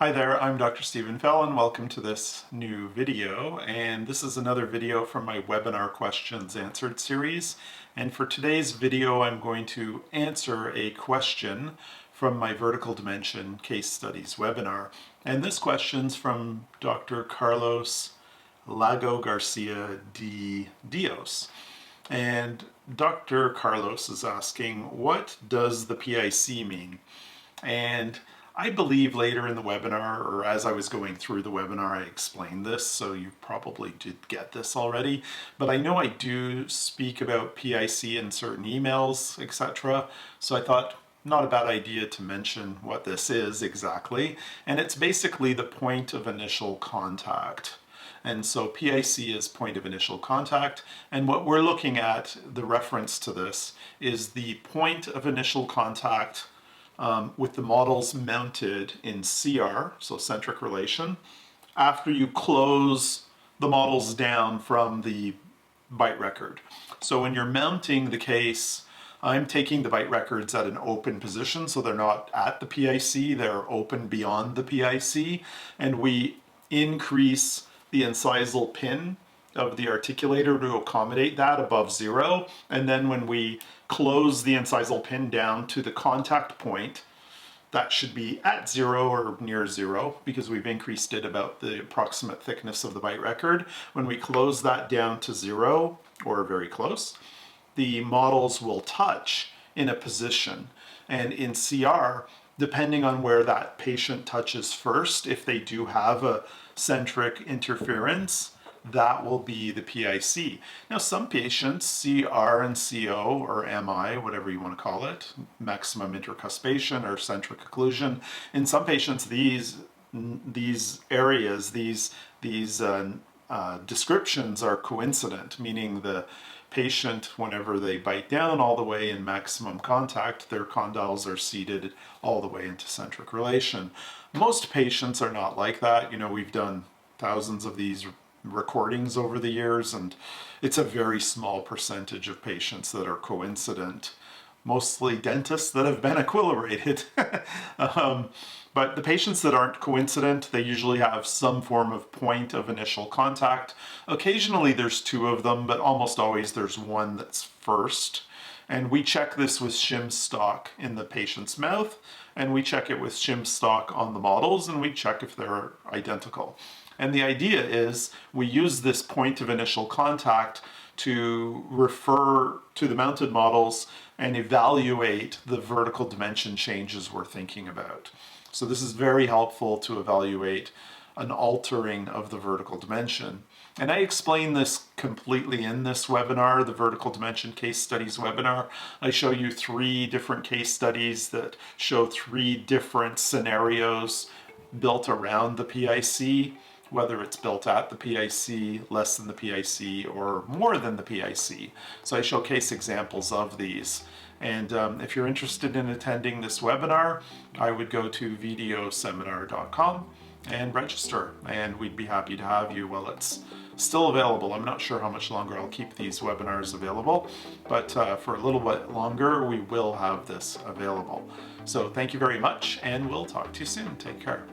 Hi there, I'm Dr. Stephen Phelan. Welcome to this new video, and this is another video from my webinar questions answered series. And for today's video, I'm going to answer a question from my vertical dimension case studies webinar. And this question's from Dr. Carlos Lago Garcia Dios. And Dr. Carlos is asking, what does the PIC mean? And I believe later in the webinar, or as I was going through the webinar, I explained this, so you probably did get this already. But I know I do speak about PIC in certain emails, etc. So I thought, not a bad idea to mention what this is exactly. And it's basically the point of initial contact. And so PIC is point of initial contact. And what we're looking at, the reference to this, is the point of initial contact with the models mounted in CR, so centric relation, after you close the models down from the bite record. So when you're mounting the case, I'm taking the bite records at an open position, so they're not at the PIC, they're open beyond the PIC, and we increase the incisal pin of the articulator to accommodate that above 0, and then when we close the incisal pin down to the contact point, that should be at 0 or near 0 because we've increased it about the approximate thickness of the bite record. When we close that down to 0 or very close, the models will touch in a position. And in CR, depending on where that patient touches first, if they do have a centric interference, that will be the PIC. Now, some patients, CR and CO, or MI, whatever you want to call it, maximum intercuspation or centric occlusion, in some patients, these areas, these descriptions are coincident, meaning the patient, whenever they bite down all the way in maximum contact, their condyles are seated all the way into centric relation. Most patients are not like that. You know, we've done thousands of these recordings over the years, and it's a very small percentage of patients that are coincident, mostly dentists that have been equilibrated. But the patients that aren't coincident, they usually have some form of point of initial contact. Occasionally there's two of them, but almost always there's one that's first. And we check this with shim stock in the patient's mouth, and we check it with shim stock on the models, and we check if they're identical. And the idea is we use this point of initial contact to refer to the mounted models and evaluate the vertical dimension changes we're thinking about. So this is very helpful to evaluate an altering of the vertical dimension. And I explain this completely in this webinar, the vertical dimension case studies webinar. I show you 3 different case studies that show 3 different scenarios built around the PIC, whether it's built at the PIC, less than the PIC, or more than the PIC. So I show case examples of these. And if you're interested in attending this webinar, I would go to videoseminar.com and register, and we'd be happy to have you while it's still available. I'm not sure how much longer I'll keep these webinars available, but for a little bit longer, we will have this available. So thank you very much, and we'll talk to you soon. Take care.